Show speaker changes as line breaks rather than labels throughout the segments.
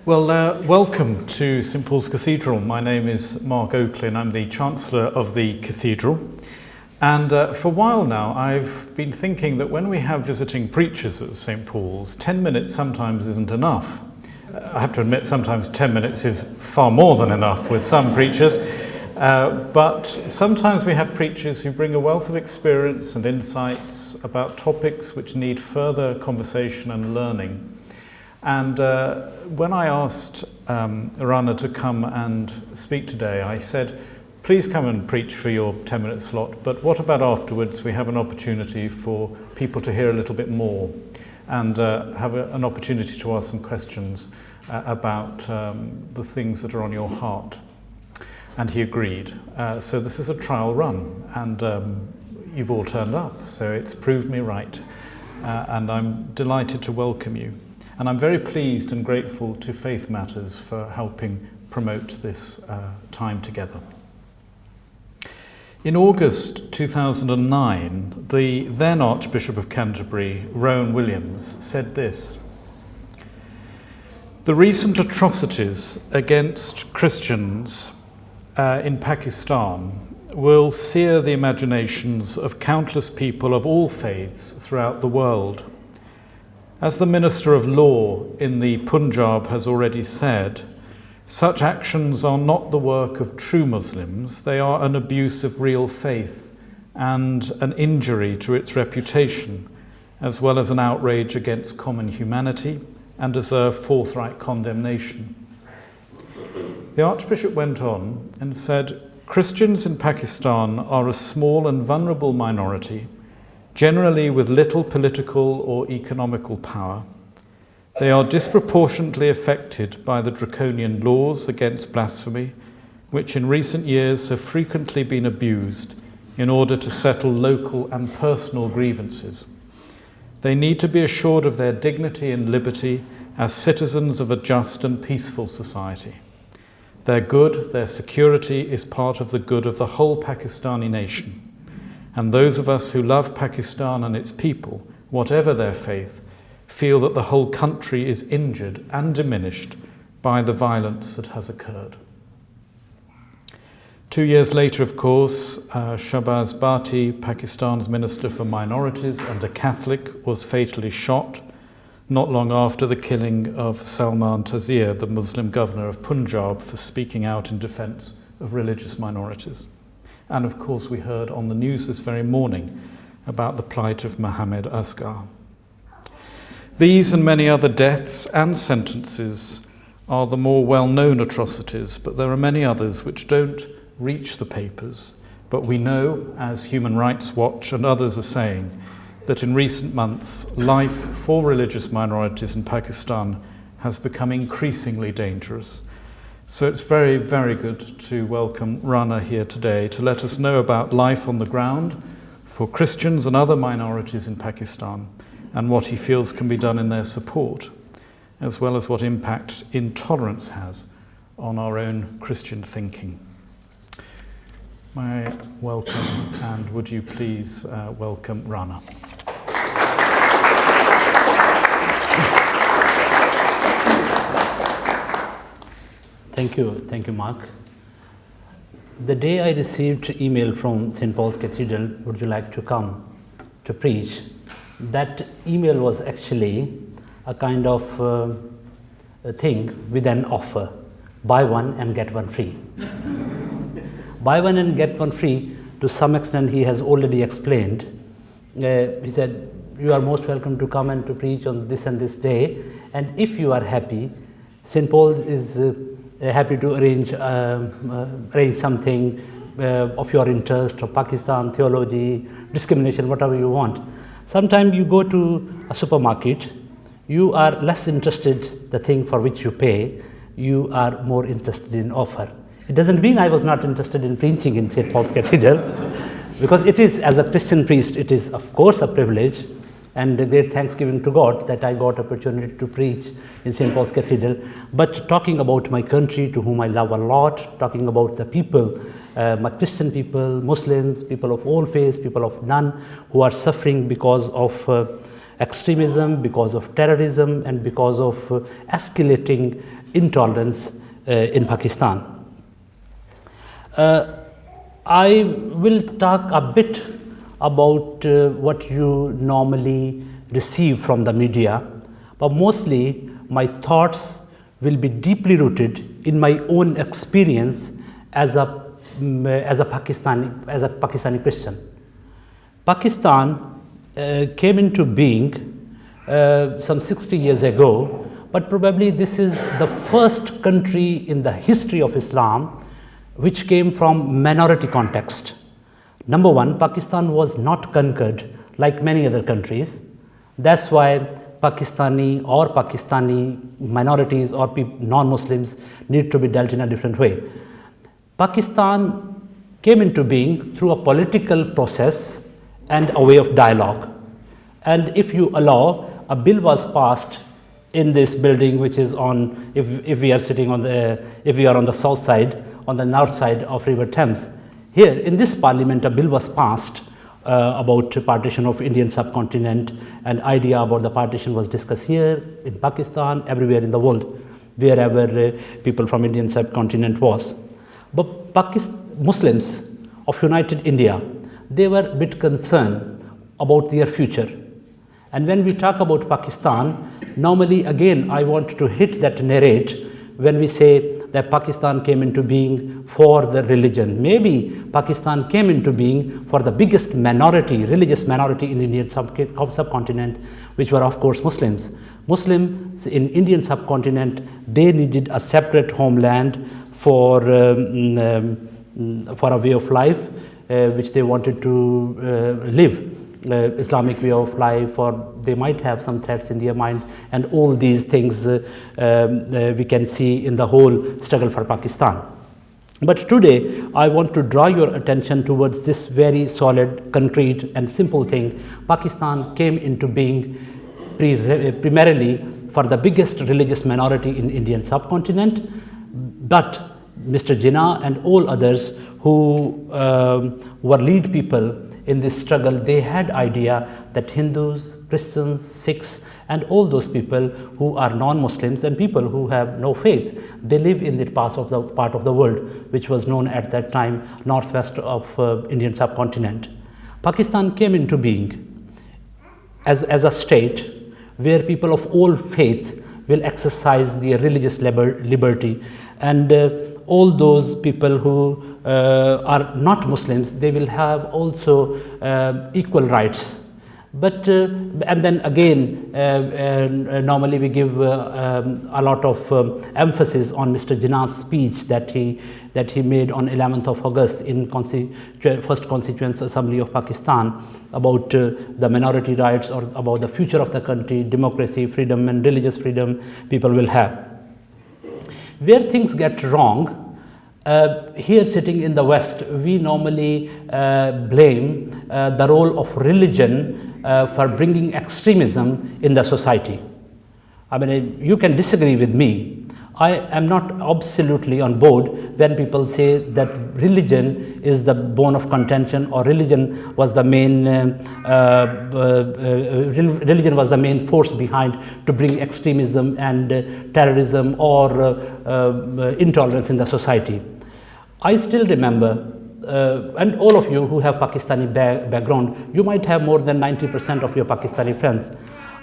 Well, welcome to St Paul's Cathedral. My name is Mark Oakley and I'm the Chancellor of the Cathedral. And for a while now I've been thinking that when we have visiting preachers at St Paul's, 10 minutes sometimes isn't enough. I have to admit sometimes 10 minutes is far more than enough with some preachers. But sometimes we have preachers who bring a wealth of experience and insights about topics which need further conversation and learning. And when I asked Rana to come and speak today, I said, please come and preach for your 10-minute slot, but what about afterwards? We have an opportunity for people to hear a little bit more and have an opportunity to ask some questions about the things that are on your heart. And he agreed. So this is a trial run, and you've all turned up, so it's proved me right. And I'm delighted to welcome you. And I'm very pleased and grateful to Faith Matters for helping promote this time together. In August 2009, the then Archbishop of Canterbury, Rowan Williams, said this: "The recent atrocities against Christians in Pakistan will sear the imaginations of countless people of all faiths throughout the world. As the Minister of Law in the Punjab has already said, such actions are not the work of true Muslims, they are an abuse of real faith and an injury to its reputation, as well as an outrage against common humanity, and deserve forthright condemnation." The Archbishop went on and said, "Christians in Pakistan are a small and vulnerable minority, generally with little political or economical power. They are disproportionately affected by the draconian laws against blasphemy, which in recent years have frequently been abused in order to settle local and personal grievances. They need to be assured of their dignity and liberty as citizens of a just and peaceful society. Their good, their security is part of the good of the whole Pakistani nation. And those of us who love Pakistan and its people, whatever their faith, feel that the whole country is injured and diminished by the violence that has occurred." 2 years later, of course, Shahbaz Bhatti, Pakistan's Minister for Minorities and a Catholic, was fatally shot not long after the killing of Salman Taseer, the Muslim governor of Punjab, for speaking out in defense of religious minorities. And of course, we heard on the news this very morning about the plight of Mohammed Asghar. These and many other deaths and sentences are the more well-known atrocities, but there are many others which don't reach the papers. But we know, as Human Rights Watch and others are saying, that in recent months, life for religious minorities in Pakistan has become increasingly dangerous. So it's very, very good to welcome Rana here today to let us know about life on the ground for Christians and other minorities in Pakistan and what he feels can be done in their support, as well as what impact intolerance has on our own Christian thinking. May I welcome, and would you please welcome Rana.
Thank you, Mark. The day I received email from St. Paul's Cathedral, would you like to come to preach? That email was actually a kind of a thing with an offer, buy one and get one free. Buy one and get one free, to some extent he has already explained. He said, you are most welcome to come and to preach on this and this day, and if you are happy, St. Paul's is happy to arrange something of your interest, of Pakistan, theology, discrimination, whatever you want. Sometimes you go to a supermarket, you are less interested the thing for which you pay, you are more interested in offer. It doesn't mean I was not interested in preaching in St. Paul's Cathedral, because it is, as a Christian priest, it is of course a privilege and a great thanksgiving to God that I got opportunity to preach in St. Paul's Cathedral. But talking about my country, to whom I love a lot, talking about the people, my Christian people, Muslims, people of all faiths, people of none, who are suffering because of extremism, because of terrorism, and because of escalating intolerance in Pakistan. I will talk a bit about what you normally receive from the media, but mostly my thoughts will be deeply rooted in my own experience as a Pakistani Christian. Pakistan came into being some 60 years ago, but probably this is the first country in the history of Islam which came from minority context. Number one, Pakistan was not conquered like many other countries. That's why Pakistani minorities or non-Muslims need to be dealt in a different way. Pakistan came into being through a political process and a way of dialogue. And if you allow, a bill was passed in this building, which is on, if we are sitting on the, if we are on the south side, on the north side of River Thames. Here in this parliament, a bill was passed about partition of Indian subcontinent, and idea about the partition was discussed here in Pakistan, everywhere in the world, wherever people from Indian subcontinent was. But Muslims of United India, they were a bit concerned about their future. And when we talk about Pakistan, normally again I want to hit that narrate when we say that Pakistan came into being for the religion. Maybe Pakistan came into being for the biggest minority, religious minority in Indian subcontinent, which were of course Muslims. Muslims in Indian subcontinent, they needed a separate homeland for a way of life which they wanted to live. Islamic way of life, or they might have some threats in their mind, and all these things we can see in the whole struggle for Pakistan. But today I want to draw your attention towards this very solid, concrete and simple thing. Pakistan came into being primarily for the biggest religious minority in Indian subcontinent, but Mr. Jinnah and all others who were lead people in this struggle, they had idea that Hindus, Christians, Sikhs, and all those people who are non-Muslims and people who have no faith, they live in that part of the world which was known at that time northwest of Indian subcontinent. Pakistan came into being as a state where people of all faith will exercise their religious liberty, and all those people who are not Muslims, they will have also equal rights. But and then again, normally we give a lot of emphasis on Mr. Jinnah's speech that he made on 11th of August in First Constituent Assembly of Pakistan about the minority rights, or about the future of the country, democracy, freedom and religious freedom people will have. Where things get wrong, here sitting in the West, we normally blame the role of religion for bringing extremism in the society. I mean, you can disagree with me. I am not absolutely on board when people say that religion is the bone of contention, or religion was the main force behind to bring extremism and terrorism or intolerance in the society. I still remember, and all of you who have Pakistani background, you might have more than 90% of your Pakistani friends.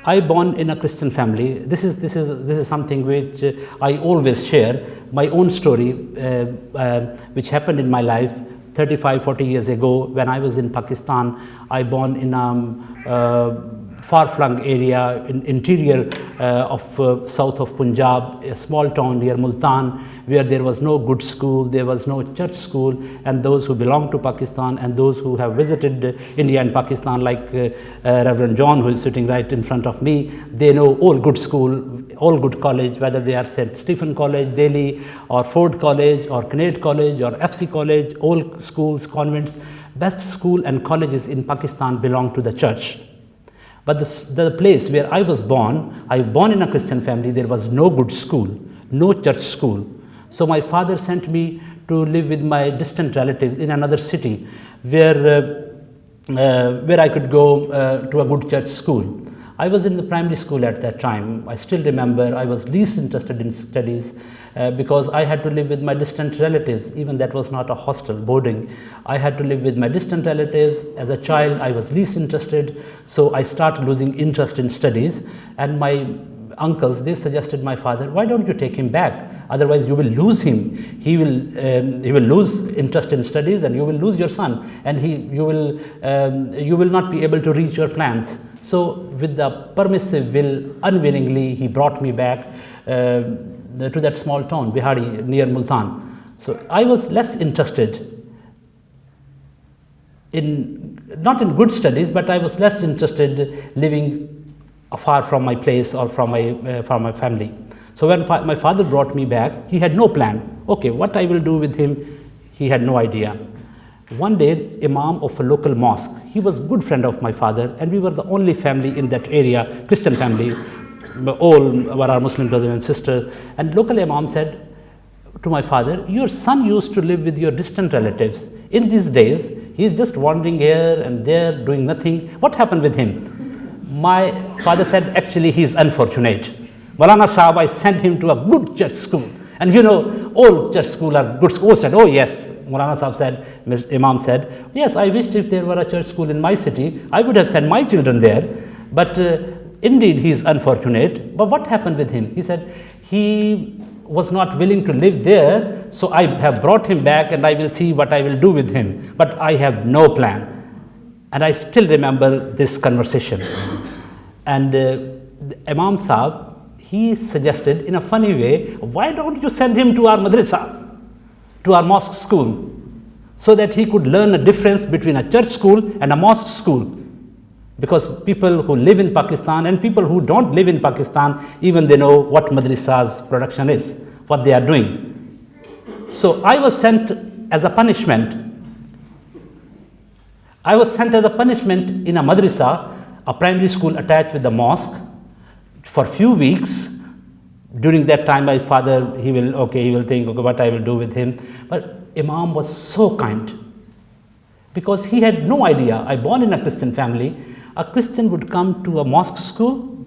I born in a Christian family. This is something which I always share. My own story, which happened in my life 35-40 years ago when I was in Pakistan. I born in a far-flung area in interior of south of Punjab, a small town near Multan, where there was no good school, there was no church school, and those who belong to Pakistan and those who have visited India and Pakistan, like Reverend John, who is sitting right in front of me, they know all good school, all good college, whether they are St. Stephen College, Delhi, or Ford College, or Connect College, or FC College, all schools, convents, best school and colleges in Pakistan belong to the church. But the place where I was born in a Christian family, there was no good school, no church school. So my father sent me to live with my distant relatives in another city where I could go to a good church school. I was in the primary school at that time. I still remember I was least interested in studies because I had to live with my distant relatives. Even that was not a hostel, boarding. I had to live with my distant relatives. As a child, I was least interested. So I started losing interest in studies. And my uncles, they suggested my father, why don't you take him back? Otherwise, you will lose him. He will lose interest in studies, and you will lose your son, and you will not be able to reach your plans. So, with the permissive will, unwillingly, he brought me back to that small town, Bihari, near Multan. So, I was less interested not in good studies, but I was less interested living far from my place or from my family. So when my father brought me back, he had no plan. Okay, what I will do with him, he had no idea. One day, Imam of a local mosque, he was a good friend of my father, and we were the only family in that area, Christian family, all were our Muslim brothers and sisters. And local Imam said to my father, your son used to live with your distant relatives. In these days, he is just wandering here and there, doing nothing. What happened with him? My father said, actually, he is unfortunate. Maulana Sahab, I sent him to a good church school. And you know, all church schools are good schools. Said, oh yes. Maulana Sahab said, Imam said, yes, I wished if there were a church school in my city, I would have sent my children there. But indeed, he is unfortunate. But what happened with him? He said, he was not willing to live there. So I have brought him back and I will see what I will do with him. But I have no plan. And I still remember this conversation. And Imam Sahab, he suggested in a funny way, why don't you send him to our madrasa, to our mosque school, so that he could learn a difference between a church school and a mosque school. Because people who live in Pakistan and people who don't live in Pakistan, even they know what madrasa's production is, what they are doing. So I was sent as a punishment. I was sent as a punishment in a madrasa, a primary school attached with the mosque, for few weeks. During that time, my father, he will think, okay, what I will do with him. But Imam was so kind, because he had no idea. I born in a Christian family. A Christian would come to a mosque school,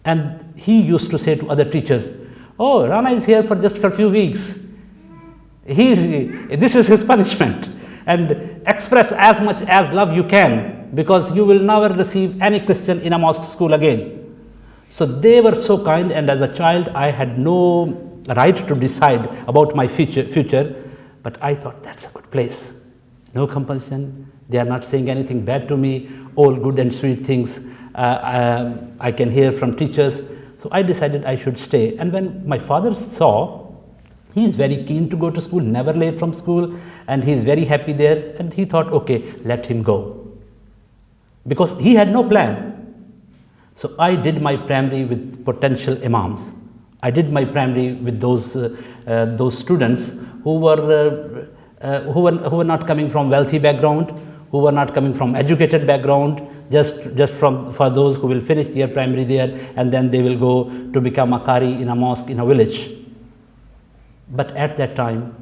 and he used to say to other teachers, oh, Rana is here for just for a few weeks. This is his punishment. And express as much as love you can, because you will never receive any Christian in a mosque school again. So they were so kind, and as a child, I had no right to decide about my future, but I thought that's a good place. No compulsion. They are not saying anything bad to me. All good and sweet things I can hear from teachers. So I decided I should stay. And when my father saw, he is very keen to go to school, never late from school, and he is very happy there. And he thought, okay, let him go, because he had no plan. So I did my primary with potential imams. I did my primary with those students who were not coming from wealthy background, who were not coming from educated background, just for those who will finish their primary there, and then they will go to become a qari in a mosque in a village. But at that time,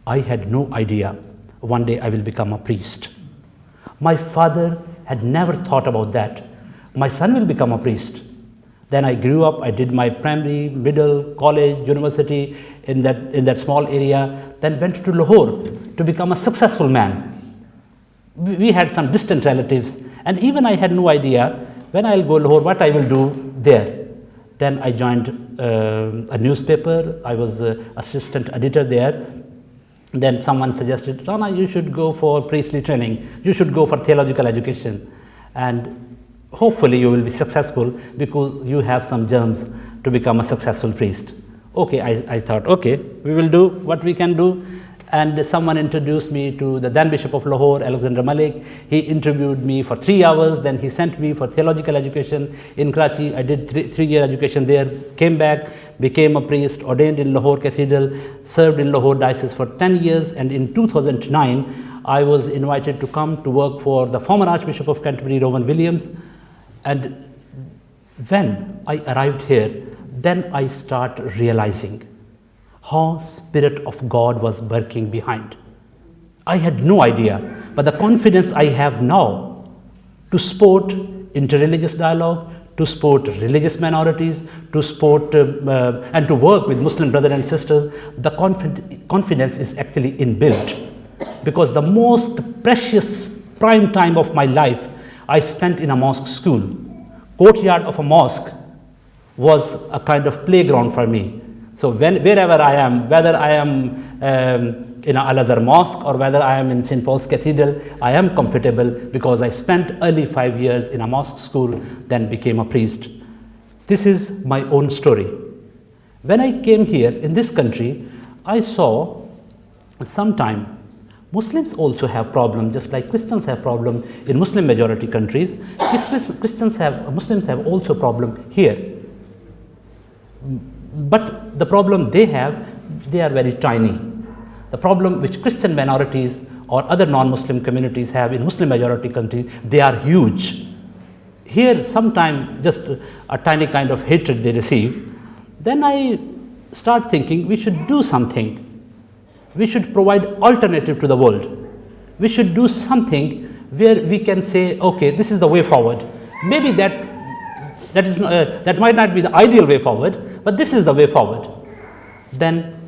I had no idea one day I will become a priest. My father had never thought about that. My son will become a priest. Then I grew up, I did my primary, middle, college, university in that small area, then went to Lahore to become a successful man. We had some distant relatives, and even I had no idea when I'll go Lahore, what I will do there. Then I joined a newspaper. I was assistant editor there. Then someone suggested, Rana, you should go for priestly training. You should go for theological education. And hopefully you will be successful because you have some germs to become a successful priest. Okay, I thought, okay, we will do what we can do. And someone introduced me to the then Bishop of Lahore, Alexander Malik. He interviewed me for 3 hours. Then he sent me for theological education in Karachi. I did three-year education there, came back, became a priest, ordained in Lahore Cathedral, served in Lahore Diocese for 10 years. And in 2009, I was invited to come to work for the former Archbishop of Canterbury, Reverend Williams. And when I arrived here, then I start realizing how Spirit of God was working behind. I had no idea, but the confidence I have now to support interreligious dialogue, to support religious minorities, to support and to work with Muslim brothers and sisters, the confidence is actually inbuilt. Because the most precious prime time of my life I spent in a mosque school. Courtyard of a mosque was a kind of playground for me. So wherever I am, whether I am in Al-Azhar Mosque or whether I am in St. Paul's Cathedral, I am comfortable because I spent early 5 years in a mosque school, then became a priest. This is my own story. When I came here in this country, I saw sometime Muslims also have problem, just like Christians have problem in Muslim majority countries. Muslims have also problem here. But the problem they are very tiny. The problem which Christian minorities or other non-Muslim communities have in Muslim majority countries, they are huge. Here, sometimes just a tiny kind of hatred they receive. Then I start thinking we should do something. We should provide alternative to the world. We should do something where we can say, okay, this is the way forward. Maybe that might not be the ideal way forward, but this is the way forward. Then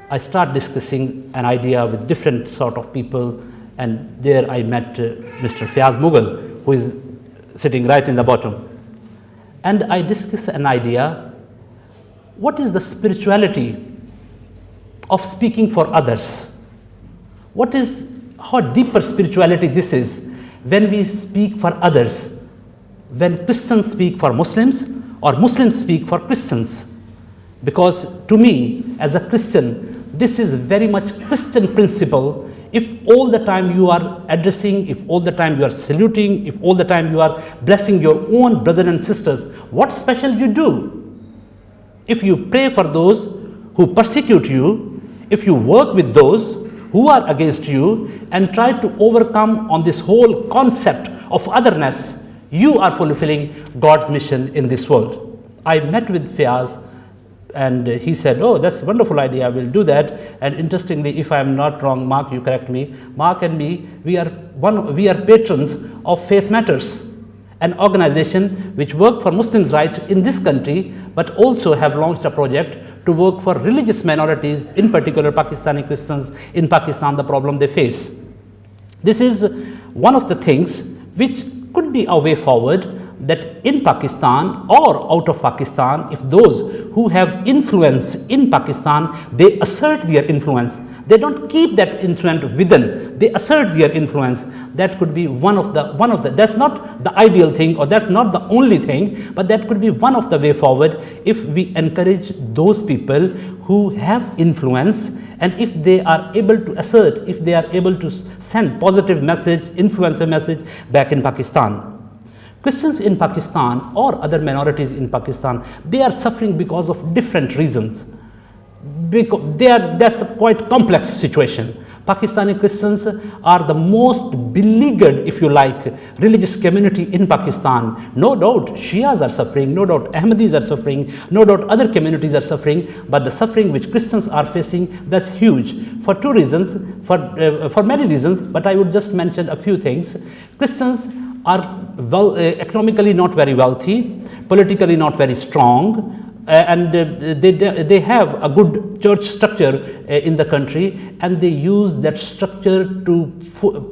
I start discussing an idea with different sort of people, and there I met Mr. Fiyaz Mughal, who is sitting right in the bottom. And I discussed an idea, what is the spirituality of speaking for others? How deeper spirituality this is when we speak for others, when Christians speak for Muslims or Muslims speak for Christians. Because to me, as a Christian, this is very much Christian principle. If all the time you are addressing, if all the time you are saluting, if all the time you are blessing your own brothers and sisters, what special you do? If you pray for those who persecute you, if you work with those who are against you and try to overcome on this whole concept of otherness, you are fulfilling God's mission in this world. I met with Fiyaz, and he said, oh, that's a wonderful idea, I will do that. And interestingly, if I am not wrong, Mark, you correct me, Mark and me, we are patrons of Faith Matters, an organization which work for Muslims' right in this country, but also have launched a project to work for religious minorities, in particular Pakistani Christians in Pakistan, the problem they face. This is one of the things which could be a way forward, that in Pakistan or out of Pakistan, if those who have influence in Pakistan, they assert their influence. They don't keep that influence within, they assert their influence. That could be one of the, that's not the ideal thing, or that's not the only thing, but that could be one of the way forward if we encourage those people who have influence, and if they are able to assert, if they are able to send positive message, influence a message back in Pakistan. Christians in Pakistan or other minorities in Pakistan, they are suffering because of different reasons. That's a quite complex situation. Pakistani Christians are the most beleaguered, if you like, religious community in Pakistan. No doubt Shias are suffering, no doubt Ahmadis are suffering, no doubt other communities are suffering, but the suffering which Christians are facing, that's huge. For two reasons, for many reasons, but I would just mention a few things. Christians are economically not very wealthy, politically not very strong, and they have a good church structure in the country, and they use that structure to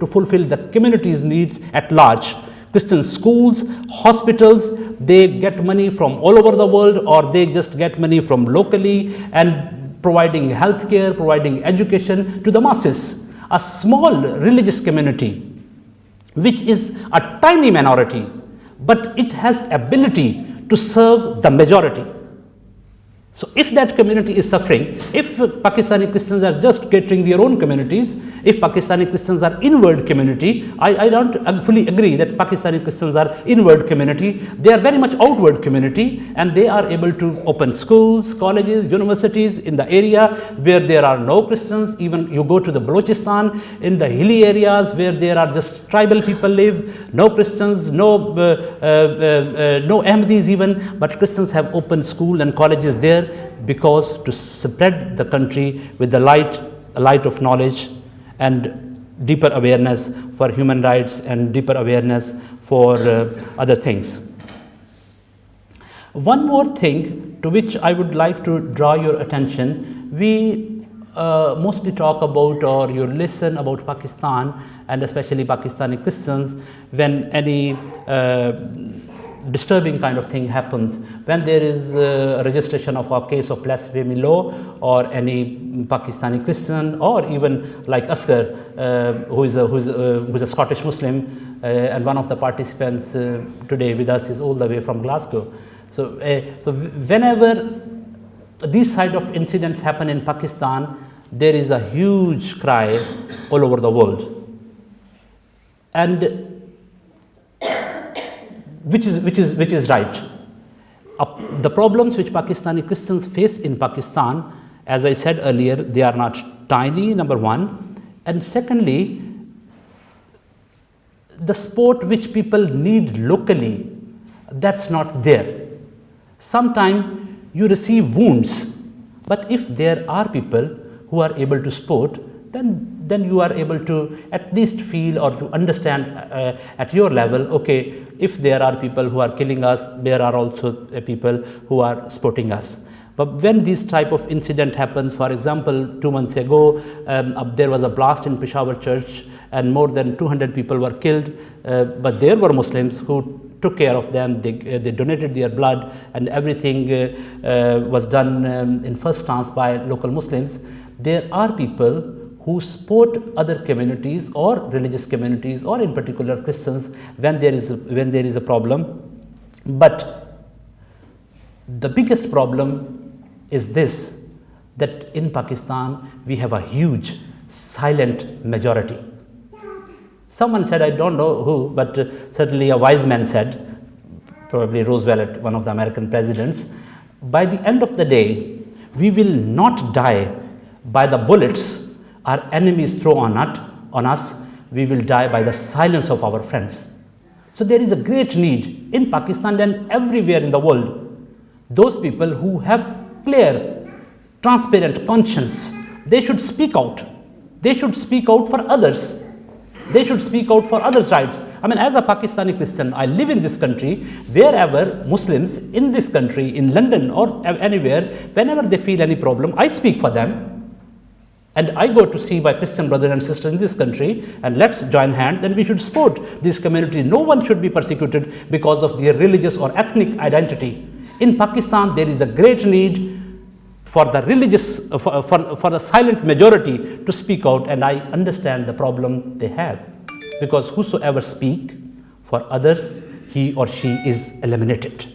fulfill the community's needs at large. Christian schools, hospitals, they get money from all over the world, or they just get money from locally, and providing healthcare, providing education to the masses. A small religious community, which is a tiny minority, but it has ability to serve the majority. So if that community is suffering, if Pakistani Christians are just catering their own communities, if Pakistani Christians are inward community, I don't fully agree that Pakistani Christians are inward community. They are very much outward community, and they are able to open schools, colleges, universities in the area where there are no Christians. Even you go to the Balochistan, in the hilly areas where there are just tribal people live, no Christians, no Ahmadis even, but Christians have opened school and colleges there, because to spread the country with the light of knowledge and deeper awareness for human rights and deeper awareness for other things. One more thing to which I would like to draw your attention, we mostly talk about, or you listen about Pakistan and especially Pakistani Christians when any disturbing kind of thing happens, when there is a registration of a case of blasphemy law, or any Pakistani Christian, or even like Asghar, who is a Scottish Muslim, and one of the participants today with us is all the way from Glasgow. So whenever these side of incidents happen in Pakistan, there is a huge cry all over the world, and which is right. The problems which Pakistani Christians face in Pakistan, as I said earlier, they are not tiny, number one, and secondly, the support which people need locally, that's not there. Sometimes you receive wounds, but if there are people who are able to support, then you are able to at least feel or to understand at your level, okay, if there are people who are killing us, there are also people who are supporting us. But when this type of incident happens, for example, 2 months ago, there was a blast in Peshawar church and more than 200 people were killed, but there were Muslims who took care of them, they donated their blood, and everything was done in first instance by local Muslims. There are people who support other communities or religious communities, or in particular Christians, when there is a problem. But the biggest problem is this, that in Pakistan we have a huge silent majority. Someone said, I don't know who, but certainly a wise man said, probably Roosevelt, one of the American presidents, by the end of the day, we will not die by the bullets our enemies throw on us, we will die by the silence of our friends. So there is a great need in Pakistan and everywhere in the world. Those people who have clear, transparent conscience, they should speak out. They should speak out for others. They should speak out for others' rights. I mean, as a Pakistani Christian, I live in this country. Wherever Muslims in this country, in London or anywhere, whenever they feel any problem, I speak for them. And I go to see my Christian brothers and sisters in this country, and let's join hands and we should support this community. No one should be persecuted because of their religious or ethnic identity. In Pakistan, there is a great need for the religious, for the silent majority to speak out, and I understand the problem they have. Because whosoever speak for others, he or she is eliminated.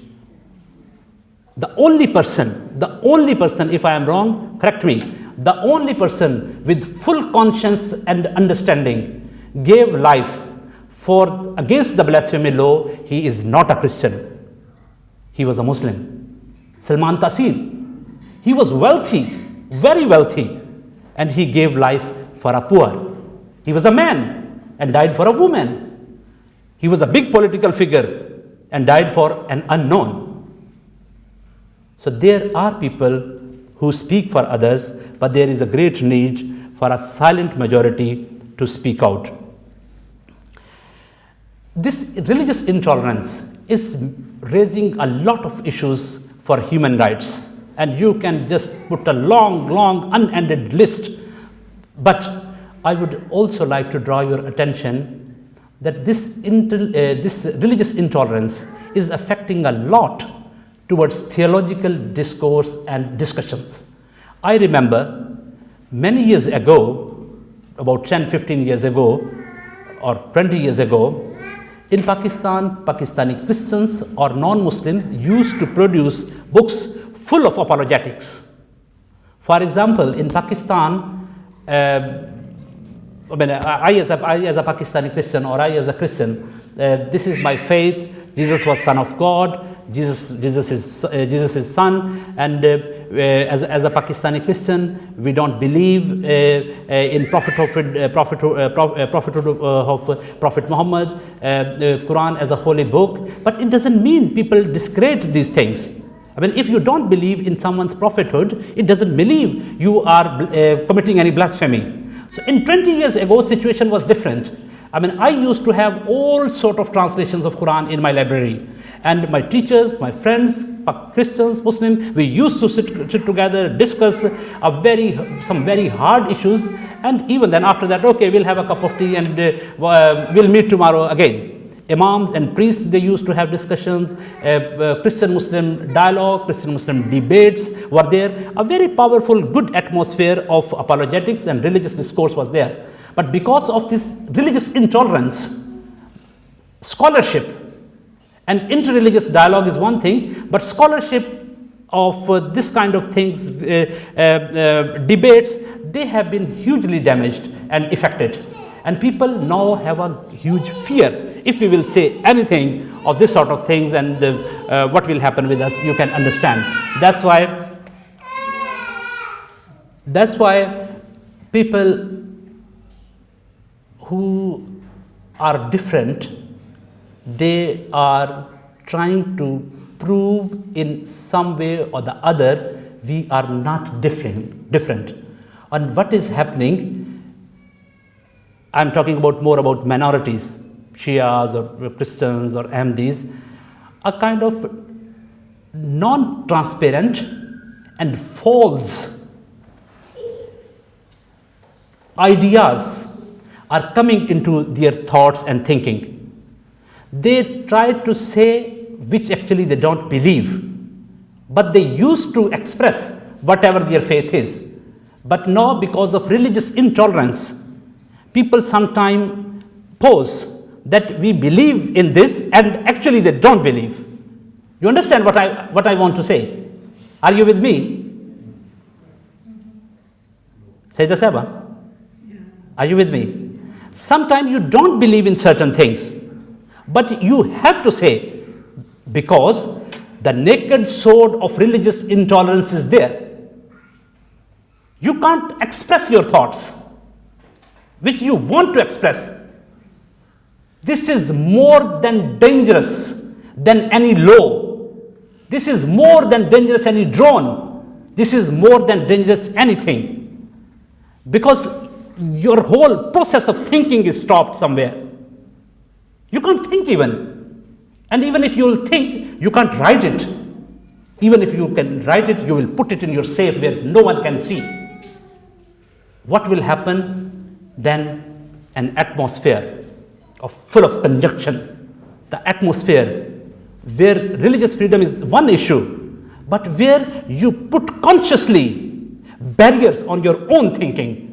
The only person, if I am wrong, correct me, the only person with full conscience and understanding gave life against the blasphemy law, he is not a Christian. He was a Muslim. Salman Taseer. He was wealthy, very wealthy, and he gave life for a poor. He was a man and died for a woman. He was a big political figure and died for an unknown. So there are people who speak for others, but there is a great need for a silent majority to speak out. This religious intolerance is raising a lot of issues for human rights, and you can just put a long, unended list. But I would also like to draw your attention that this religious intolerance is affecting a lot towards theological discourse and discussions. I remember many years ago, about 10, 15 years ago, or 20 years ago, in Pakistan, Pakistani Christians or non-Muslims used to produce books full of apologetics. For example, in Pakistan, I as a Pakistani Christian, or I as a Christian, this is my faith, Jesus was Son of God, Jesus is Son, and as a Pakistani Christian, we don't believe in prophethood of Prophet Muhammad, Quran as a holy book. But it doesn't mean people discredit these things. I mean, if you don't believe in someone's prophethood, it doesn't mean you are committing any blasphemy. So in 20 years ago, situation was different. I mean, I used to have all sort of translations of Quran in my library, and my teachers, my friends Christians, Muslims, we used to sit together, discuss some very hard issues, and even then after that, okay, we'll have a cup of tea and we'll meet tomorrow again. Imams and priests, they used to have discussions, Christian-Muslim dialogue, Christian-Muslim debates were there. A very powerful, good atmosphere of apologetics and religious discourse was there. But because of this religious intolerance, scholarship and interreligious dialogue is one thing, but scholarship of this kind of things, debates, they have been hugely damaged and affected. And people now have a huge fear. If we will say anything of this sort of things and what will happen with us, you can understand. That's why people who are different, they are trying to prove in some way or the other we are not different. And what is happening, I'm talking about more about minorities, Shias or Christians or Ahmadis, a kind of non-transparent and false ideas are coming into their thoughts and thinking. They try to say which actually they don't believe, but they used to express whatever their faith is. But now, because of religious intolerance, people sometimes pose that we believe in this and actually they don't believe. You understand what I want to say? Are you with me? Say the Saba. Are you with me? Sometimes you don't believe in certain things, but you have to say, because the naked sword of religious intolerance is there. You can't express your thoughts, which you want to express. This is more than dangerous than any law. This is more than dangerous any drone. This is more than dangerous anything. Because your whole process of thinking is stopped somewhere. You can't think even. And even if you will think, you can't write it. Even if you can write it, you will put it in your safe where no one can see. What will happen then? An atmosphere full of conjunction. The atmosphere where religious freedom is one issue, but where you put consciously barriers on your own thinking.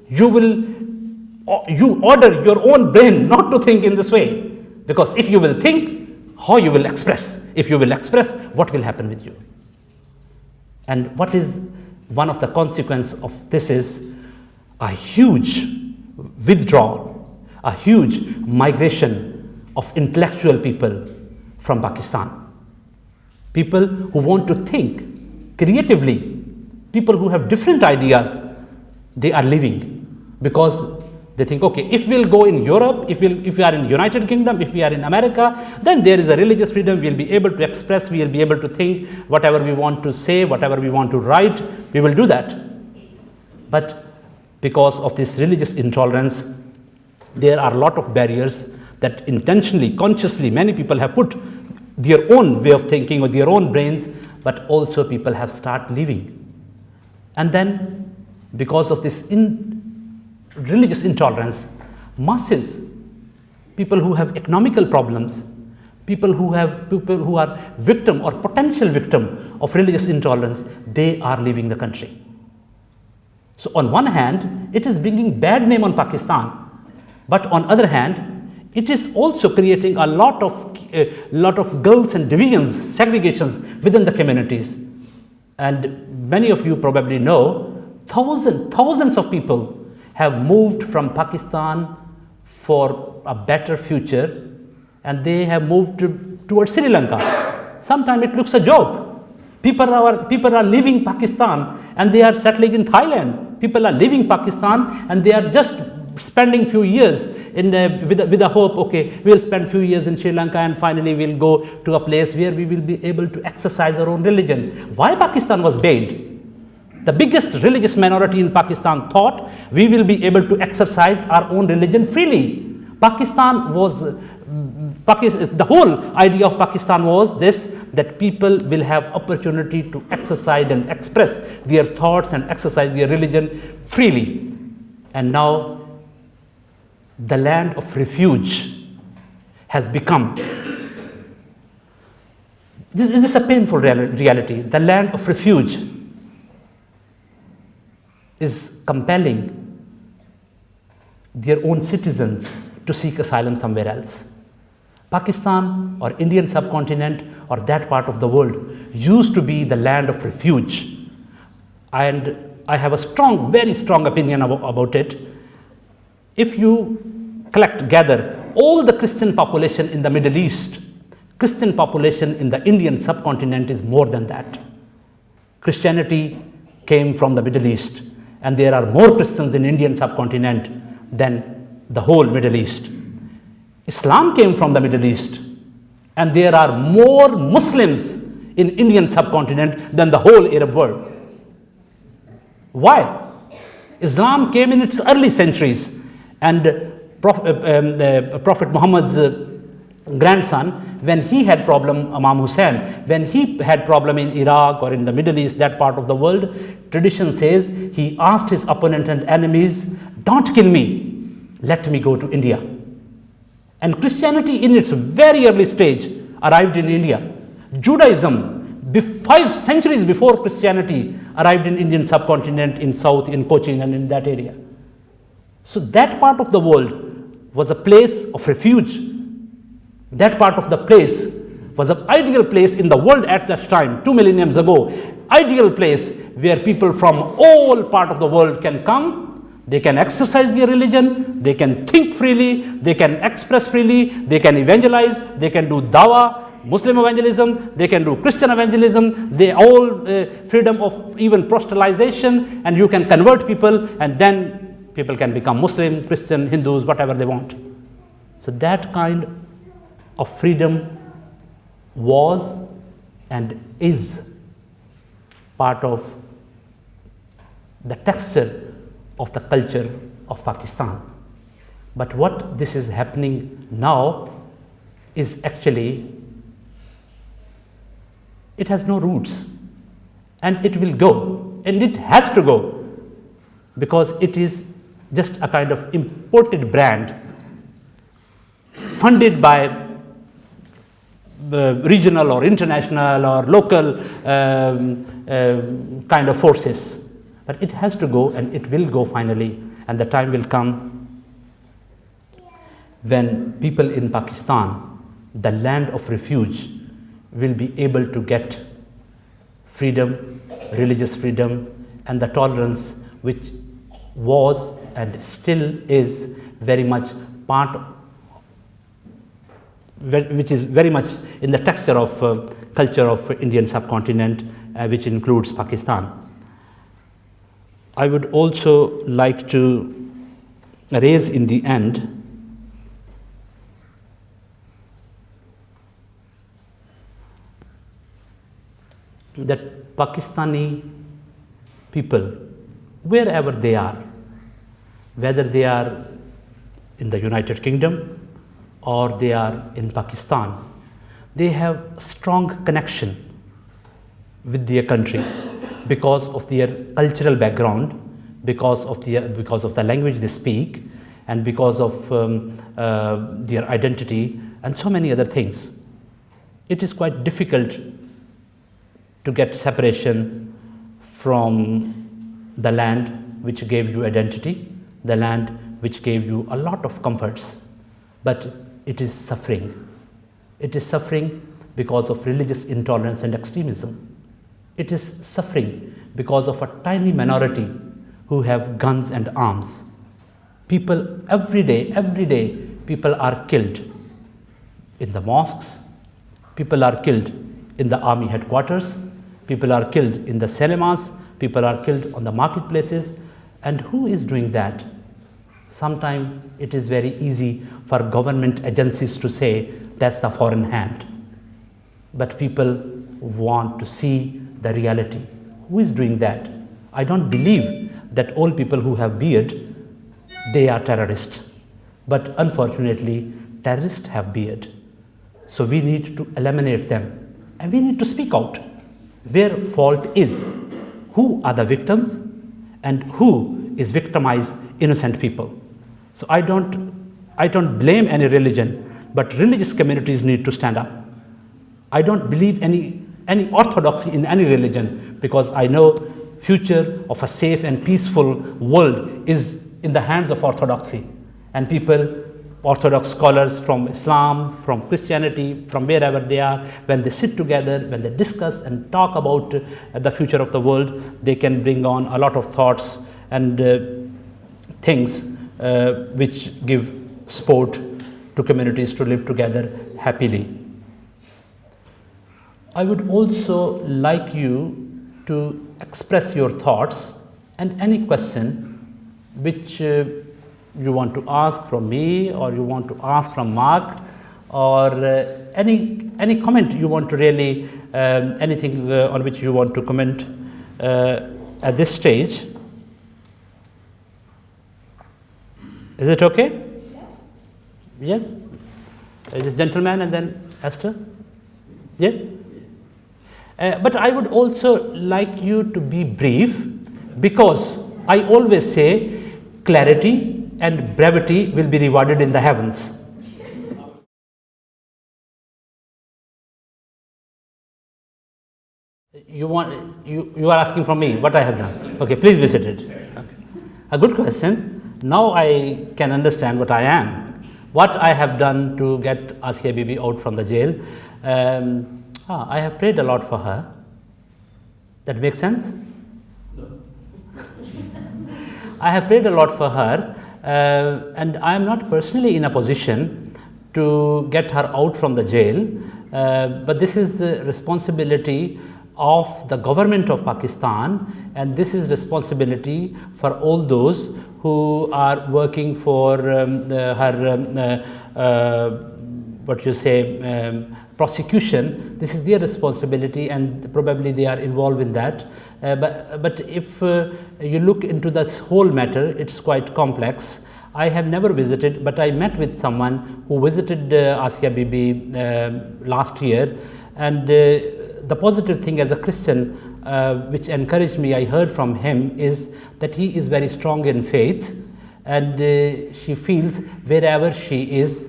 You order your own brain not to think in this way, because if you will think, how you will express? If you will express, what will happen with you? And what is one of the consequences of this is a huge withdrawal, a huge migration of intellectual people from Pakistan. People who want to think creatively, people who have different ideas, they are leaving because they think, okay, if we'll go in Europe, if we are in United Kingdom, if we are in America, then there is a religious freedom. We'll be able to express, we'll be able to think whatever we want to say, whatever we want to write, we will do that. But because of this religious intolerance, there are a lot of barriers that intentionally, consciously, many people have put their own way of thinking or their own brains, but also people have started leaving. And then, because of this religious intolerance, masses, people who have economical problems, people who are victim or potential victim of religious intolerance, they are leaving the country. So on one hand, it is bringing bad name on Pakistan, but on other hand, it is also creating a lot of gulfs and divisions, segregations within the communities. And many of you probably know, thousands of people have moved from Pakistan for a better future, and they have moved towards Sri Lanka. Sometimes it looks a joke. People are leaving Pakistan and they are settling in Thailand. People are leaving Pakistan and they are just spending few years with the hope, okay, we'll spend few years in Sri Lanka and finally we'll go to a place where we will be able to exercise our own religion. Why Pakistan was banned? The biggest religious minority in Pakistan thought we will be able to exercise our own religion freely. Pakistan was the whole idea of Pakistan was this, that people will have opportunity to exercise and express their thoughts and exercise their religion freely. And now the land of refuge has become, this is a painful reality. The land of refuge is compelling their own citizens to seek asylum somewhere else. Pakistan or Indian subcontinent or that part of the world used to be the land of refuge. And I have a very strong opinion about it. If you gather all the Christian population in the Middle East, Christian population in the Indian subcontinent is more than that. Christianity came from the Middle East, and there are more Christians in Indian subcontinent than the whole Middle East. Islam came from the Middle East, and there are more Muslims in Indian subcontinent than the whole Arab world. Why? Islam came in its early centuries, and Prophet Muhammad's grandson, when he had problem, Imam Hussein, when he had problem in Iraq or in the Middle East, that part of the world, tradition says he asked his opponent and enemies, don't kill me, let me go to India. And Christianity in its very early stage arrived in India. Judaism, 5 centuries before Christianity, arrived in Indian subcontinent, in South, in Cochin and in that area. So that part of the world was a place of refuge. That part of the place was an ideal place in the world at that time, 2 millenniums ago. Ideal place where people from all part of the world can come. They can exercise their religion, they can think freely, they can express freely, they can evangelize, they can do dawah, Muslim evangelism, they can do Christian evangelism, they all freedom of even proselytization, and you can convert people, and then people can become Muslim, Christian, Hindus, whatever they want. So that kind of freedom was and is part of the texture of the culture of Pakistan. But what this is happening now is actually, it has no roots, and it will go, and it has to go, because it is just a kind of imported brand funded by regional or international or local kind of forces. But it has to go, and it will go finally, and the time will come when people in Pakistan, the land of refuge, will be able to get freedom, religious freedom, and the tolerance which was and still is very much which is very much in the texture of culture of Indian subcontinent, which includes Pakistan. I would also like to raise in the end that Pakistani people, wherever they are, whether they are in the United Kingdom or they are in Pakistan, they have strong connection with their country because of their cultural background, because of the language they speak, and because of their identity and so many other things. It is quite difficult to get separation from the land which gave you identity, the land which gave you a lot of comforts, but it is suffering. It is suffering because of religious intolerance and extremism. It is suffering because of a tiny minority who have guns and arms. People every day, people are killed in the mosques, people are killed in the army headquarters, people are killed in the cinemas, people are killed on the marketplaces. And who is doing that? Sometimes it is very easy for government agencies to say that's the foreign hand. But people want to see the reality. Who is doing that? I don't believe that all people who have beard, they are terrorists. But unfortunately, terrorists have beard. So we need to eliminate them, and we need to speak out where fault is, who are the victims, and who is victimized innocent people. So I don't blame any religion, but religious communities need to stand up. I don't believe any orthodoxy in any religion, because I know future of a safe and peaceful world is in the hands of orthodoxy, and people, Orthodox scholars from Islam, from Christianity, from wherever they are, when they sit together, when they discuss and talk about the future of the world, they can bring on a lot of thoughts and things which give support to communities to live together happily. I would also like you to express your thoughts and any question which you want to ask from me, or you want to ask from Mark, or any comment you want to really, anything on which you want to comment at this stage. Is it okay? Yes? This gentleman and then Esther? Yeah? But I would also like you to be brief, because I always say clarity and brevity will be rewarded in the heavens. You are asking from me what I have done. Okay, please be seated. Okay. A good question. Now I can understand what I am. What I have done to get Asiya Bibi out from the jail. I have prayed a lot for her. That makes sense? No. I have prayed a lot for her. And I am not personally in a position to get her out from the jail, but this is the responsibility of the government of Pakistan, and this is responsibility for all those who are working for her prosecution. This is their responsibility, and probably they are involved in that. But if you look into this whole matter, it's quite complex. I have never visited, but I met with someone who visited Asiya Bibi last year, and the positive thing as a Christian which encouraged me, I heard from him, is that he is very strong in faith, and she feels wherever she is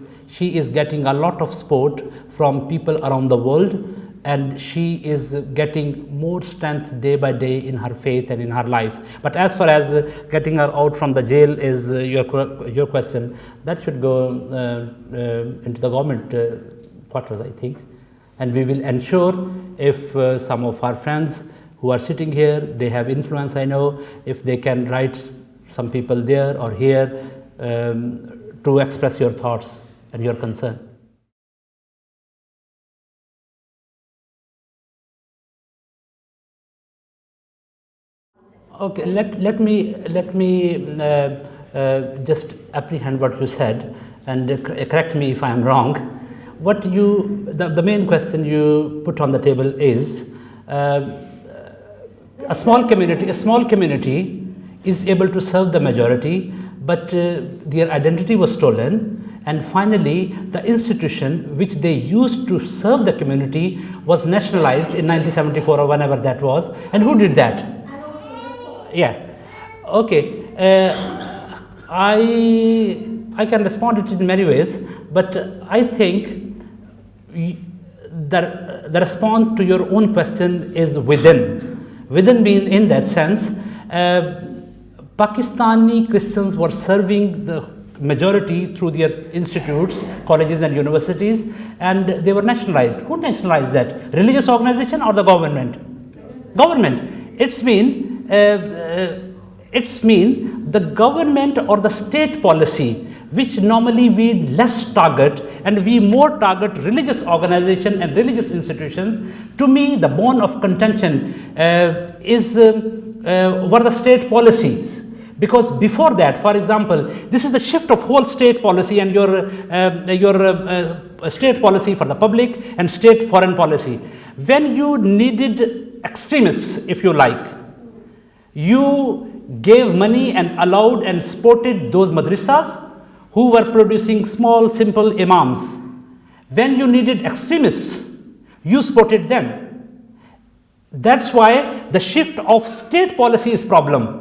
getting a lot of support from people around the world, and she is getting more strength day by day in her faith and in her life. But as far as getting her out from the jail is your question, that should go into the government quarters, I think. And we will ensure, if some of our friends who are sitting here, they have influence, I know, if they can write some people there or here to express your thoughts and your concern. Okay, let me just apprehend what you said, and correct me if I am wrong. What the main question you put on the table is a small community is able to serve the majority, but their identity was stolen. And finally, the institution which they used to serve the community was nationalized in 1974 or whenever that was. And who did that? Yeah. Okay. I can respond it in many ways, but I think the response to your own question is within. Within being in that sense, Pakistani Christians were serving the majority through their institutes, colleges and universities, and they were nationalized. Who nationalized that? Religious organization or the government? Government. It's mean the government or the state policy, which normally we less target, and we more target religious organization and religious institutions. To me, the bone of contention were the state policies. Because before that, for example, this is the shift of whole state policy and your state policy for the public and state foreign policy. When you needed extremists, if you like, you gave money and allowed and supported those madrasas who were producing small, simple imams. When you needed extremists, you supported them. That's why the shift of state policy is problem.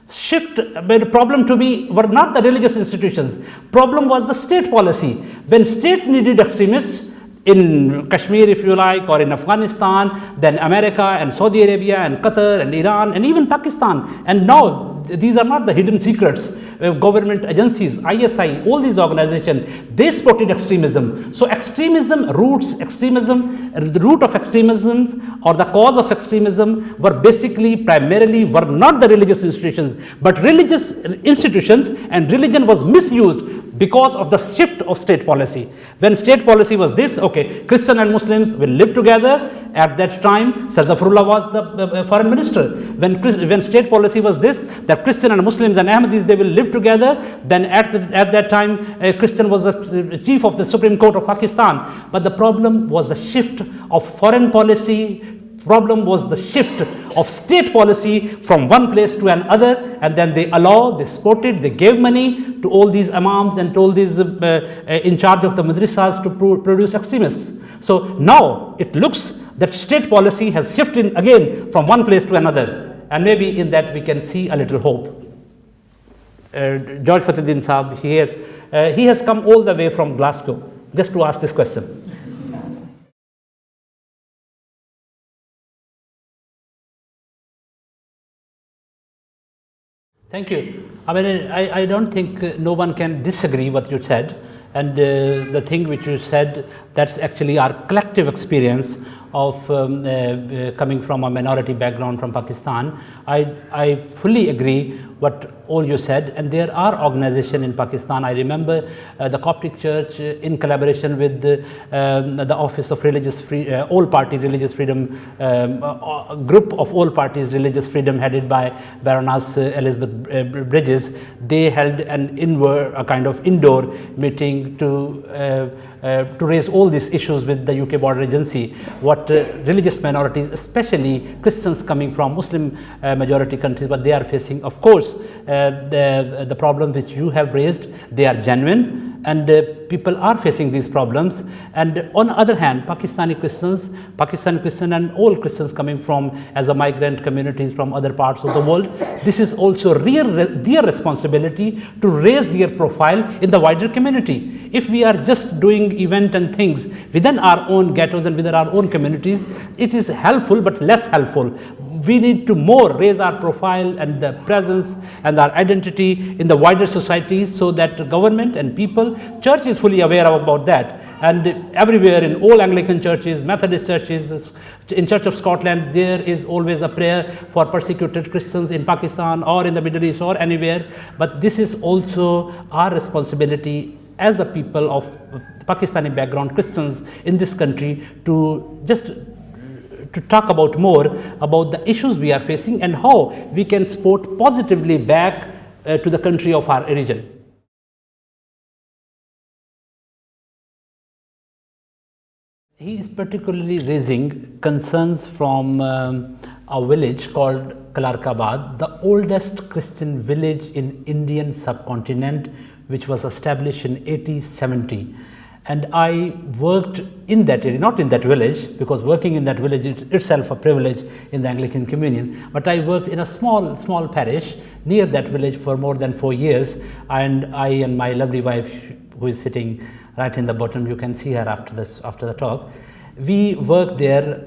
The problem to me were not the religious institutions. Problem was the state policy. When state needed extremists, in Kashmir, if you like, or in Afghanistan, then America and Saudi Arabia and Qatar and Iran and even Pakistan. And now, these are not the hidden secrets. Government agencies, ISI, all these organizations, they supported extremism. So extremism, the root of extremism or the cause of extremism were basically, primarily, were not the religious institutions, but religious institutions, and religion was misused because of the shift of state policy. When state policy was this, okay, Christian and Muslims will live together. At that time, Sir Zafrullah was the foreign minister. When state policy was this, that Christian and Muslims and Ahmadis, they will live together, then at that time, Christian was the chief of the Supreme Court of Pakistan. But the problem was the shift of foreign policy. Problem was the shift of state policy from one place to another, and then they supported, they gave money to all these imams and to all these in charge of the madrasas to produce extremists. So now it looks that state policy has shifted again from one place to another, and maybe in that we can see a little hope. George Fathuddin Saab, he has come all the way from Glasgow just to ask this question. Thank you. I mean, I don't think no one can disagree what you said, and the thing which you said, that's actually our collective experience of coming from a minority background from Pakistan. I fully agree what all you said, and there are organizations in Pakistan. I remember the Coptic Church in collaboration with the Office of Religious All Party Religious Freedom, group of all parties religious freedom headed by Baroness Elizabeth Bridges. They held a kind of indoor meeting to raise all these issues with the UK Border Agency, what religious minorities, especially Christians coming from Muslim majority countries, what they are facing. Of course, the problems which you have raised, they are genuine, and people are facing these problems. And on the other hand, Pakistani Christian and all Christians coming from as a migrant communities from other parts of the world, this is also their responsibility to raise their profile in the wider community. If we are just doing event and things within our own ghettos and within our own communities, it is helpful but less helpful. We need to more raise our profile and the presence and our identity in the wider society, so that government and people, church is fully aware about that. And everywhere in all Anglican churches, Methodist churches, in Church of Scotland, there is always a prayer for persecuted Christians in Pakistan or in the Middle East or anywhere. But this is also our responsibility as a people of Pakistani background Christians in this country to talk about more about the issues we are facing and how we can support positively back to the country of our origin. He is particularly raising concerns from a village called Kalarkabad, the oldest Christian village in Indian subcontinent, which was established in 1870. And I worked in that area, not in that village, because working in that village is itself a privilege in the Anglican Communion, but I worked in a small parish near that village for more than 4 years, and I and my lovely wife, who is sitting right in the bottom, you can see her after the talk, we worked there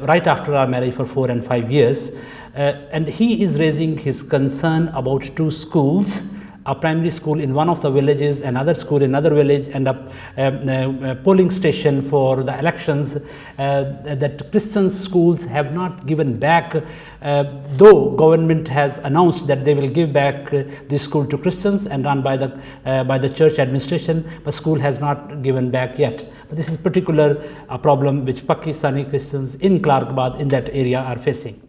right after our marriage for 4 and 5 years, and he is raising his concern about 2 schools, a primary school in one of the villages, another school in another village, and a polling station for the elections, that Christian schools have not given back, though government has announced that they will give back this school to Christians and run by the church administration, but school has not given back yet. But this is particular a problem which Pakistani Christians in Kalarkabad in that area are facing.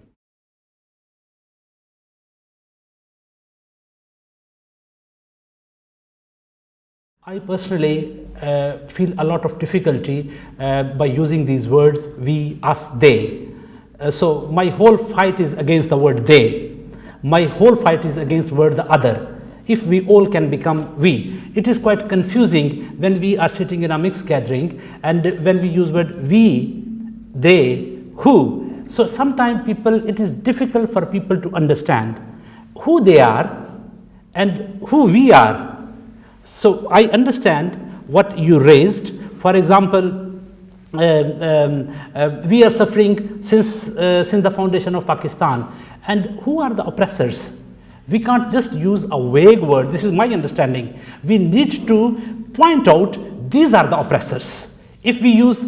I personally feel a lot of difficulty by using these words, we, us, they. So my whole fight is against the word they. My whole fight is against the word the other. if we all can become we. It is quite confusing when we are sitting in a mixed gathering and when we use word we, they, who. So sometimes it is difficult for people to understand who they are and who we are. So I understand what you raised. For example, we are suffering since the foundation of Pakistan. And who are the oppressors? We can't just use a vague word. This is my understanding. We need to point out these are the oppressors. If we use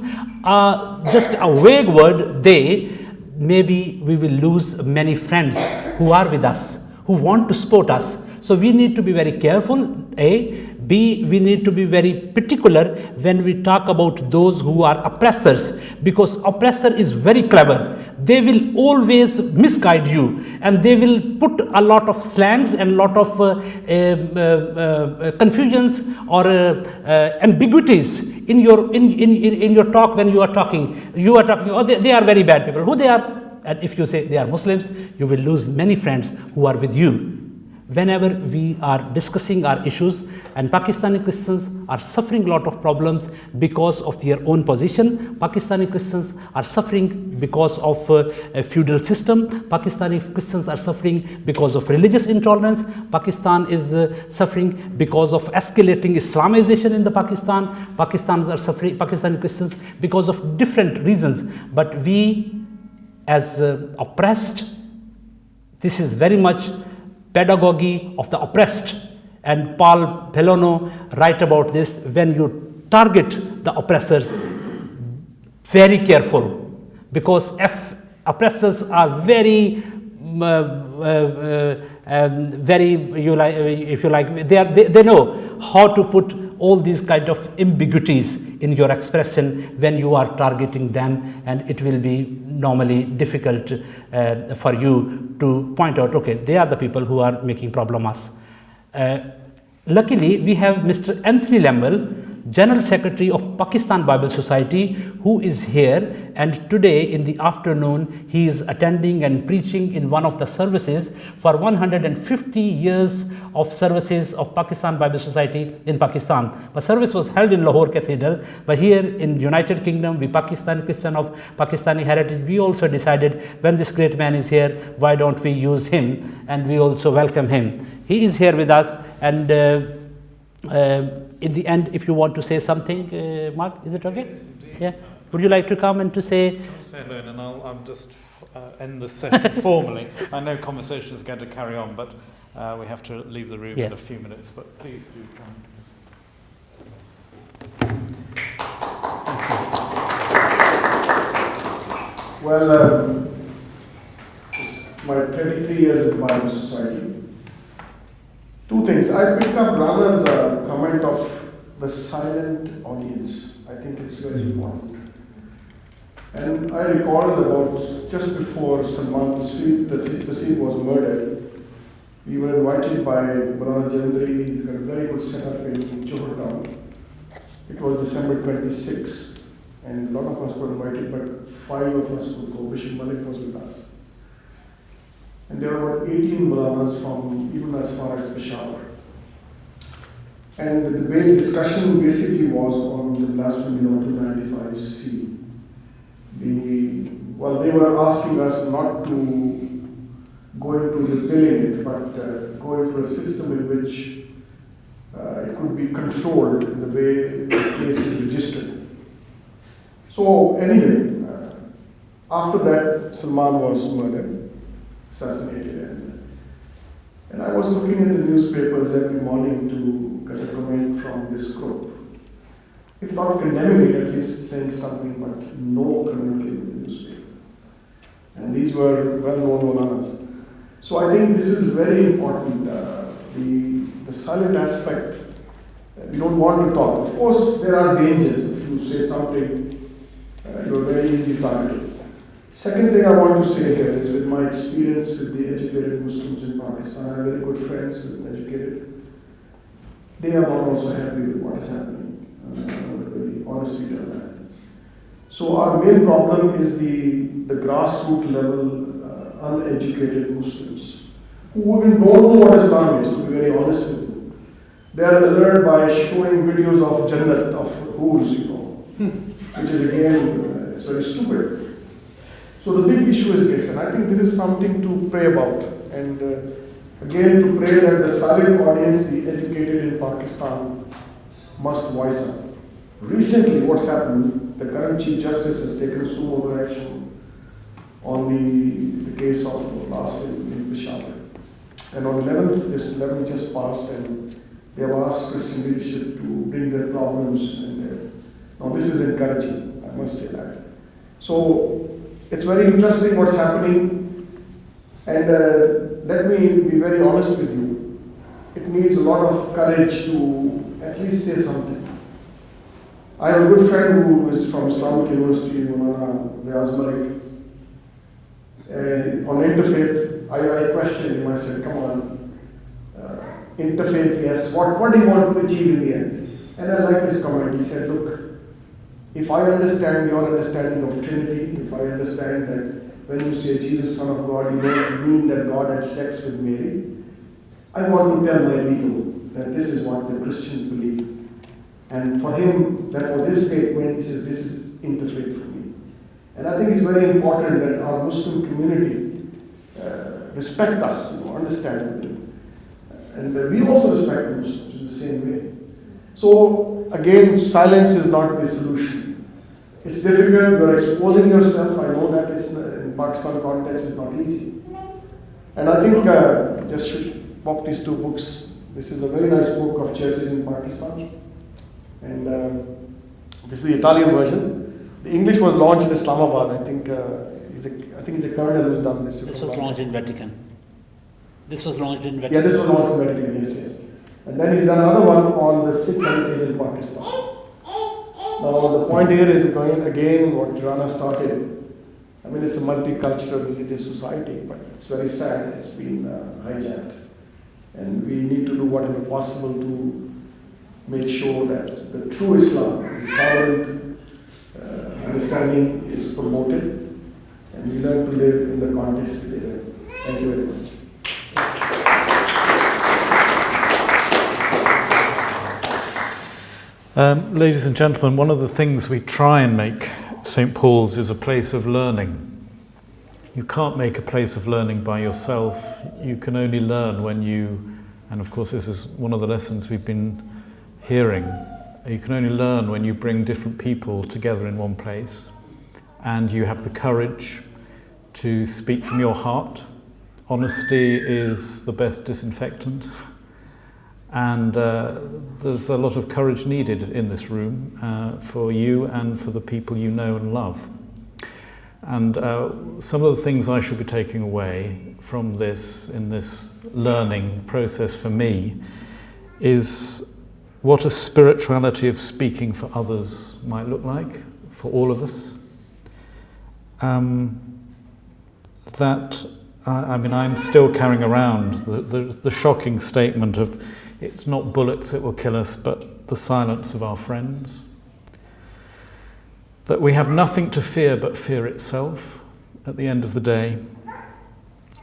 just a vague word, they, maybe we will lose many friends who are with us, who want to support us. So we need to be very careful, A. B, we need to be very particular when we talk about those who are oppressors, because oppressor is very clever. They will always misguide you, and they will put a lot of slangs and lot of confusions or ambiguities in your talk. When you are talking, oh, they are very bad people. Who they are? And if you say they are Muslims, you will lose many friends who are with you. Whenever we are discussing our issues, and Pakistani Christians are suffering a lot of problems because of their own position. Pakistani Christians are suffering because of a feudal system. Pakistani Christians are suffering because of religious intolerance. Pakistan is suffering because of escalating Islamization in the Pakistan. Pakistani Christians because of different reasons. But we as oppressed, this is very much pedagogy of the oppressed, and Paul Pelano write about this. When you target the oppressors, very careful, because oppressors are very they know how to put all these kind of ambiguities in your expression when you are targeting them, and it will be normally difficult for you to point out, okay, they are the people who are making problems. Luckily, we have Mr. Anthony Lemmel, General Secretary of Pakistan Bible Society, who is here, and today in the afternoon he is attending and preaching in one of the services for 150 years of services of Pakistan Bible Society in Pakistan. The service was held in Lahore Cathedral, but here in United Kingdom, we Pakistani Christian of Pakistani heritage, we also decided, when this great man is here, why don't we use him, and we also welcome him. He is here with us, and in the end, if you want to say something, Mark, is it okay?
Yes, indeed.
Yeah. Would you like to come and to say?
I'll say hello, and I'll just end the session formally. I know conversation is going to carry on, but we have to leave the room in a few minutes. But please do come.
Well, it's my 33 years in the Bible Society. Two things. I picked up Rana's comment of the silent audience. I think it's very important. And I recalled about just before Salman Taseer was murdered, we were invited by Brana Jandri. He's got a very good setup in Johor Town. It was December 26th, and a lot of us were invited, but 5 of us could go. Bishop Malik was with us. And there were about 18 Mulanas from even as far as Peshawar. And the debate discussion basically was on the blasphemy law 295C. They were asking us not to go into repealing it, but go into a system in which it could be controlled in the way the case is registered. So anyway, after that, Salman was murdered, assassinated, and I was looking in the newspapers every morning to get a comment from this group. If not condemning it, at least saying something, but no commentary in the newspaper. And these were well-known Molanas. So I think this is very important. The silent aspect, we don't want to talk. Of course, there are dangers. If you say something, you are very easily targeted. Second thing I want to say here is, with my experience with the educated Muslims in Pakistan, I have very good friends with educated. They are not also happy with what is happening. I want to really honestly tell that. So our main problem is the grassroots level uneducated Muslims who even don't know what Islam is, to be very honest with you. They are alert by showing videos of Jannat, of hools, which is again, it's very stupid. So the big issue is this, and I think this is something to pray about. And again, to pray that the silent audience, the educated in Pakistan, must voice up. Recently, what's happened, the current Chief Justice has taken sumo action on the case of last in Peshawar. And on 11th, this 11th just passed, and they have asked Christian leadership to bring their problems. And now this is encouraging, I must say that. So it's very interesting what's happening, and let me be very honest with you. It needs a lot of courage to at least say something. I have a good friend who is from Islamic University in Revd Rana Youab Khan. On Interfaith, I questioned him. I said, come on, Interfaith, yes, what do you want to achieve in the end? And I like this comment. He said, look, if I understand your understanding of Trinity, if I understand that when you say Jesus, Son of God, you don't mean that God had sex with Mary, I want to tell my people that this is what the Christians believe. And for him, that was his statement. He says, this is interfaith for me. And I think it's very important that our Muslim community respect us, understand it. And we also respect the Muslims in the same way. So again, silence is not the solution. It's difficult, you're exposing yourself. I know that it's, in Pakistan context, it's not easy. And I think, just should pop these two books. This is a very nice book of churches in Pakistan. And this is the Italian version. The English was launched in Islamabad. I think he's a colonel who's done this.
This was launched in Vatican. This was launched in Vatican.
Yeah, this was launched in Vatican, yes. And then he's done another one on the Sikh heritage in Pakistan. Now the point here is going again what Rana started. I mean, it's a multicultural religious society, but it's very sad. It's been hijacked. And we need to do whatever possible to make sure that the true Islam, the tolerant understanding is promoted, and we learn to live in the context we live in. Thank you very much.
Ladies and gentlemen, one of the things we try and make St. Paul's is a place of learning. You can't make a place of learning by yourself. You can only learn when you, and of course this is one of the lessons we've been hearing, you can only learn when you bring different people together in one place, and you have the courage to speak from your heart. Honesty is the best disinfectant, and there's a lot of courage needed in this room for you and for the people you know and love. And some of the things I should be taking away from this, in this learning process for me, is what a spirituality of speaking for others might look like, for all of us. I'm still carrying around the shocking statement of it's not bullets that will kill us, but the silence of our friends. That we have nothing to fear but fear itself at the end of the day.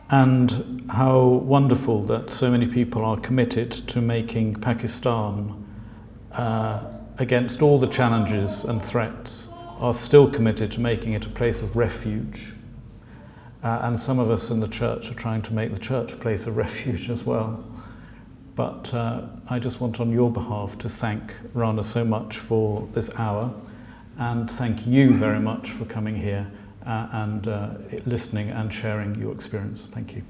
And how wonderful that so many people are committed to making Pakistan, against all the challenges and threats, are still committed to making it a place of refuge. And some of us in the church are trying to make the church a place of refuge as well. But I just want on your behalf to thank Rana so much for this hour, and thank you very much for coming here and listening and sharing your experience. Thank you.